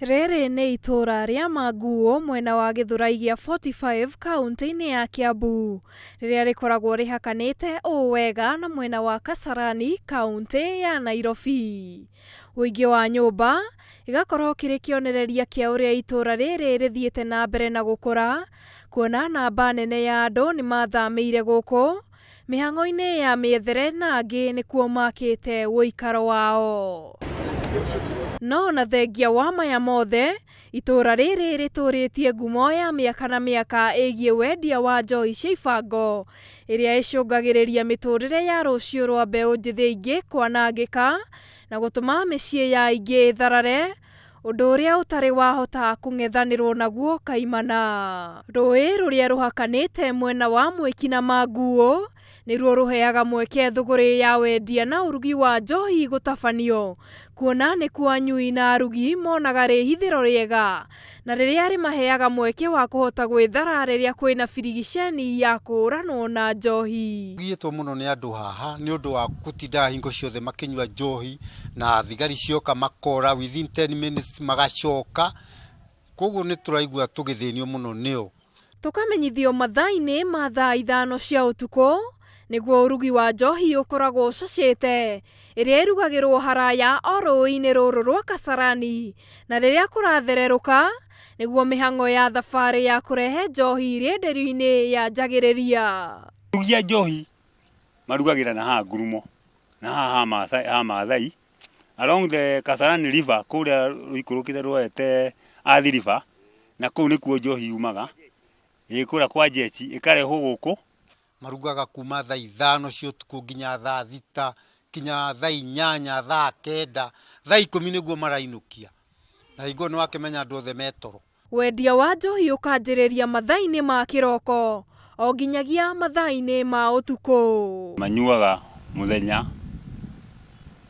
Rĩrĩ nĩ itũra rĩa Manguu mwena wa Githurai gĩa 45 kaunti-inĩ ya Kiambu, rĩrĩa rĩkoragwo rĩhakanĩte ũũ wega na mwena wa Kasarani kaunti ya Nairobi. Ũingĩ wa nyũmba igakorwo kĩrĩ kĩonereria kĩa ũrĩa itũra rĩrĩ rĩthiĩte na mbere na gũkũra, kuona namba nene ya andũ nĩ mathamĩire gũkũ mĩhang'o-inĩ ya mĩethere na angĩ nĩkuo makĩte ũikaro wao. No na thengia wa maya mothe, itũra rĩrĩ rĩtũrĩtie ngumo ya mĩaka na mĩaka ĩgiĩ wendia wa njohi cia ibango, ĩrĩa ĩcũngagĩrĩria mĩtũrĩre ya rũciũ rwa mbeũ njĩthĩ aingĩ kwanangĩka na gũtũma mĩciĩ ya aingĩ ĩtharare, ũndũ ũrĩa ũtarĩ wahota kũng'ethanĩrwo naguo kaimana. Rũĩ rũrĩa rũhakanĩte mwena wa Mwiki na Manguu nĩruo rũheaga mweke thũgũrĩ ya wendia na ũrugi wa njohi gũtabanio, kuona nĩkuo anyui na arugi monaga rĩhithĩro rĩega, na rĩrĩa rĩmaheaga mweke wa kũhota gwĩthara rĩrĩa kwĩna birigiceni ya kũhũranwo na njohi. Gĩtwo mũno nĩ andũ haha nĩ ũndũ wa gũtinda hingo ciothe makĩnyua njohi, na thigari cioka makora within 10 minutes magacoka, koguo nĩ tũraigua tũgĩthĩnio mũno nĩo. Tũkamenyithio mathaa-inĩ ma thaa 5 cia ũtukũ nĩguo ũrugi wa njohi ũkoragwo ũcacĩte, ĩrĩa ĩrugagĩrwo haraya o rũĩ-inĩ rũrũ rwa Kasarani, na rĩrĩa kũrathererũka nĩguo mĩhang'o ya thabarĩ ya kũrehe njohi rĩenderio-inĩ yanjagĩrĩria. Rugia njohi marugagĩra na haha Ngurumo na haha Maathai along the Kasarani river, kũrĩa rũikũrũkĩte rwete Athi river, na kũu nĩkuo njohi yumaga ĩkũra kwa jeshi ĩkarehwo gũkũ. Marugaga kuma thaa 5 cia ũtukũ nginya thaa 6, kinya thaa 8, thaa 9, thaa 10 nĩguo marainũkia, na hĩngo nĩ wakĩmenya andũ othe metoro. Wendia wa njohi ũkanjĩrĩria mathaa-inĩ ma kĩroko o nginyagia mathaa-inĩ ma ũtukũ. Manyuaga muthenya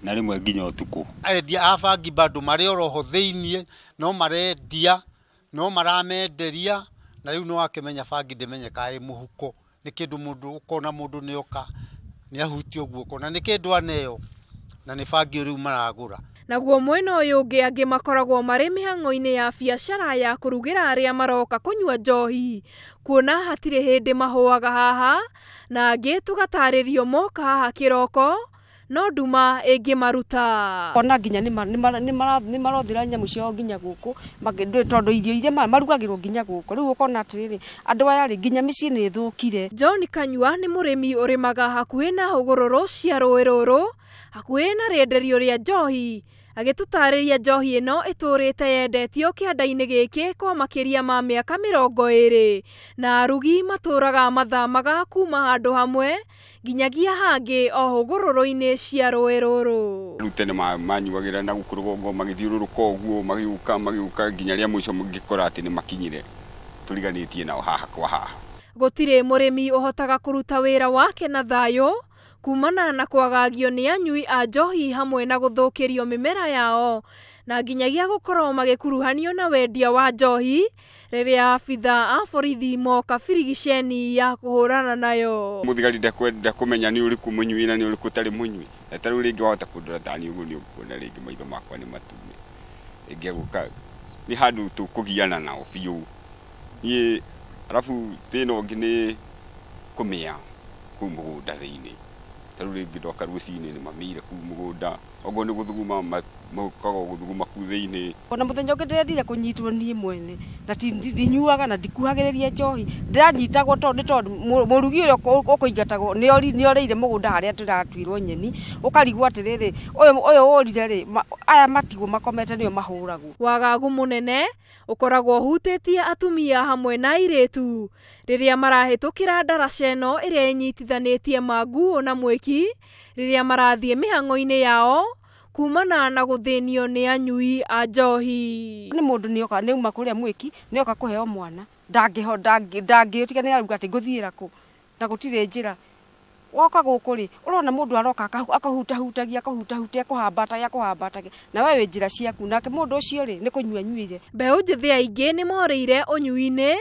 na rĩmwe nginya ũtukũ. Endia a bangi bado marĩ oroho thĩiniĩ, no marendia, no maramenderia, na rĩu nĩ wakĩmenya bangi ndĩmenyeka ĩ mũhuko. Nĩ kĩndũ mũndũ ũkona mũndũ nĩoka nĩ ahutio guoko, na nĩ kĩndũ aneo, na nĩ bangi rĩu maragũra. Naguo mwena ũyũ ũngĩ angĩ makoragwo marĩ mĩhang'o-inĩ ya biacara ya kũrugĩra arĩa maroka kũnyua njohi, kuona hatirĩ hĩndĩ mahũaga haha, na angĩ tũgatarĩrio moka haha kĩroko no nduma ĩngĩmaruta. Ona nginya nĩ marothĩra nyamũ ciao nginya gũkũ, tondũ irio iria marugagĩrwo nginya gũkũ. Rĩu ũkona atĩrĩrĩ, andũ aya rĩ nginya mĩciĩ nĩ ĩthũkire. John Kanyua nĩ mũrĩmi ũrĩmaga hakuhĩ na hũgũrũrũ cia rũĩ rũrũ, hakuhĩ na rĩenderio rĩa njohi, agĩtũtarĩria njohi ĩno ĩtũrĩte yendetio kĩanda-inĩ gĩkĩ kwa makĩria ma mĩaka 20, na arugi matũraga mathamaga kuma handũ hamwe nginyagia hangĩ o hũgũrũrũ-inĩ cia rũĩ rũrũ. Rĩu tene manyuagĩra na gũkũrũgongo magĩthiũrũrũka ũguo magĩũka nginya rĩa mũico mũngĩkora atĩ nĩ makinyire, tũriganĩtie nao haha kwa haha. Gũtirĩ mũrĩmi ũhotaga kũruta wĩra wake na thayũ kumana na kwagagio nĩ anyui a njohi hamwe na gũthũkĩrio mĩmera yao, na nginyagia gũkorwo magĩkuruhanio na wendia wa njohi rĩrĩa abitha a borithi moka birigiceni ya kũhũrana nayo. Mũthigari ndakwenda kũmenya nĩ ũrĩkũ mũnyui na nĩ ũrĩkũ ũtarĩ mũnyui. Ta rĩu rĩngĩ wahota kũndora tani ũguo nĩ ũkuona rĩngĩ maitho makwa nĩ matume. Rĩngĩ gũka nĩ handũ tũkũgiana nao biũ. Niĩ arabu thĩna ũngĩ nĩ kũmĩa kũu mũgũnda thĩinĩ. Tarĩu rĩngĩ ndoka rũcinĩ nĩ mamĩire kũu mũgũnda, oguo nĩ gũthuguma mokaga gũthuguma kũu thĩinĩ. Ona mũthenya ũngĩ ndĩrendire kũnyitwo niĩ mwene, na ndinyuaga na ndikuhagĩrĩria njohi, ndĩranyitagwo tondũ mũrugi ũrĩa ũkũingatagwo nĩ orĩire mũgũnda harĩa tũratuirwo nyeni, ũkarigwo atĩrĩrĩ, ũyũ ũrire rĩ, aya matigwo makomete nĩo mahũragwo. Wagagu mũnene ũkoragwo ũhutĩtie atumia hamwe na airĩtu rĩrĩa marahĩtũkĩra ndaraca ĩno ĩrĩa ĩnyitithanĩtie Manguu na Mwiki, rĩrĩa marathiĩ mĩhang'o-inĩ yao kumana na gũthĩnio nĩ anyui a njohi. Nĩ mũndũ nĩoka nĩuma kũrĩa Mwiki, nĩoka kũheo mwana, ndangĩũtiga nĩ aruga atĩ ngũthiĩra kũ, na gũtirĩ njĩra. Woka gũkũ rĩ, ũrona mũndũ aroka akahutahutagia akũhambatagia, na we wĩ njĩra ciaku, nake mũndũ ũcio rĩ nĩ kũnyua nyuire. Mbeũ njĩthĩ aingĩ nĩ morĩire ũnyui-inĩ,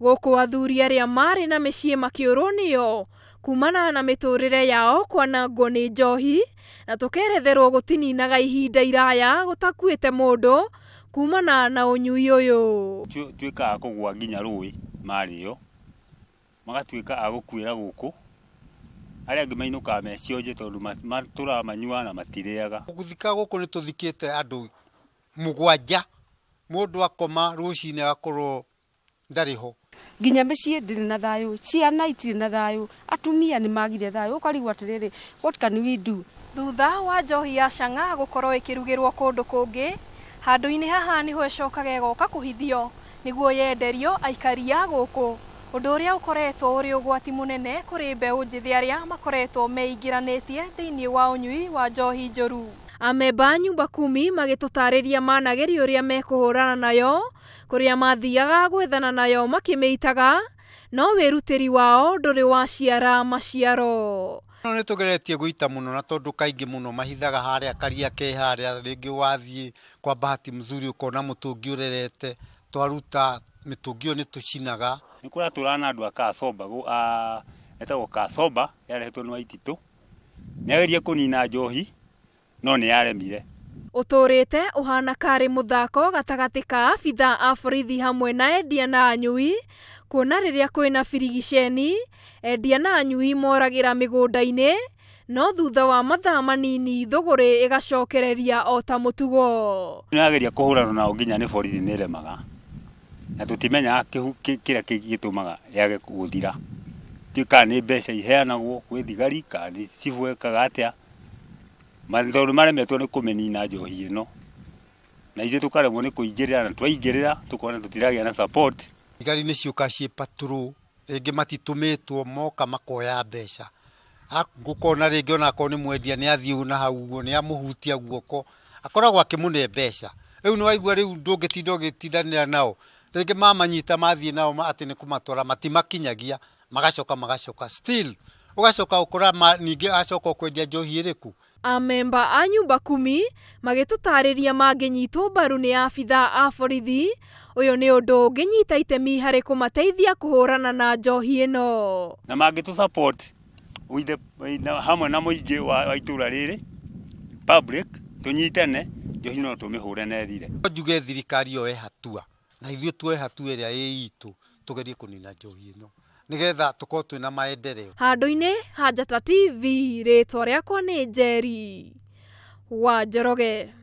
gũkũ athuri arĩa marĩ na mĩciĩ makĩũrwo nĩo kumana na mĩtũrĩre yao kwanangwo nĩ njohi, na tũkeretherwo gũtininaga ihinda iraya gũtakuĩte mũndũ kumana na unyui uyu. Tuikaga kugwa nginya rũĩ marĩo magatuĩka a gũkuĩra gũkũ arĩa angĩ mainũkaga mecionje tondũ tũramanyua na matirĩaga. Gũthika gũkũ nĩ tũthikĩte andũ 7 mũndũ akoma rũcinĩ agakorwo ndarĩ ho. Nginya mĩciĩ ndĩrĩ na thayũ, ciana itirĩ na thayũ, atumia nĩ magire thayũ. Ũkarigwo atĩrĩrĩ, what can we do? Thutha wa njohi ya Chang'a gũkorwo ĩkĩrugĩrwo kũndũ kũngĩ, handũ-inĩ haha nĩho ĩcokaga ĩgoka kũhithio nĩguo yenderio aikari a gũkũ, ũndũ ũrĩa ũkoretwo ũrĩ ũgwati mũnene kũrĩ mbeũ njĩthĩ arĩa makoretwo meingĩranĩtie thĩinĩ wa ũnyui wa njohi njũru. Amemba a nyumba kumi magĩtũtarĩria manageria ũrĩa mekũhũrana nayo, kũrĩa mathiaga gwethana nayo makĩmĩitaga, no wĩrutĩri wao ndũrĩ waciara maciaro. No nĩ tũgeretie gũita mũno na tondũ kaingĩ mũno mahithaga harĩa karia ke harĩa, rĩngĩ wathiĩ kwa bahati mzuri ũkona mũtũngi ũrerete, twaruta mĩtũngi ĩyo nĩ tũcinaga. Nĩ kũratũra na andũ a Kacoba etagwo Kacoba yarehetwo nĩ Waititũ, nĩageria kũnina njohi no nĩ yaremire. Ũtũrĩte ũhana karĩ mũthako gatagatĩ ka abitha a borithi hamwe na endia na anyui, kuona rĩrĩa kwĩna birigiceni, endia na anyui moragĩra mĩgũnda-inĩ, no thutha wa mathaa manini thũgũrĩ ĩgacokereria o ta mũtugo. Nĩageria kũhũrana nao nginya nĩ borithi nĩ remaga, na tũtimenyaga kĩrĩa gĩtũmaga yage gũthira. Kana nĩ mbeca iheanagwo kwĩ thigari, kana nĩ cibu ekaga atĩa, tondũ maremetwo nĩ kũmĩnina njohi ĩno, na ithuĩ tũkaremwo nĩ kũingĩrĩra, na twaingĩrĩra tũkona tũtiragĩa na support. Thigari nĩ ciũka ciĩ patrol, rĩngĩ matitũmĩtwo moka makoya mbeca. Ngũkona rĩngĩ onakorwo nĩ mwendia nĩ athiĩ na hau ũguo nĩ amũhutia guoko, akoragwo akĩmũne mbeca. Rĩu nĩ waigua rĩu ndũngĩtinda ũgĩtindanĩra nao, rĩngĩ mamanyita mathiĩ nao atĩ nĩ kũmatwara matimakinyagia, magacoka still ũgacoka ũkora ningĩ acoka kwendia njohi ĩrĩkũ. Amemba a nyumba kumi magĩtũtarĩria mangĩnyitwo mbaru nĩ abitha a borithi, ũyũ nĩ ũndũ ũngĩnyita itemi harĩ kũmateithia kũhũrana na njohi ĩno. Na mangĩtũ support hamwe na mũingĩ wa itũra rĩrĩ public, tũnyitane njohi no tũmĩhũre na ĩthire. Njuge thirikari yoe hatua na ithuĩ tuoe hatua ĩrĩa ĩ itũ tũgerie kũnina njohi ĩno nĩgetha tũkorwo twĩna maendeleo. Handũ-inĩ ha Njata TV, rĩtwa rĩakwa nĩ Njeri wa Njoroge.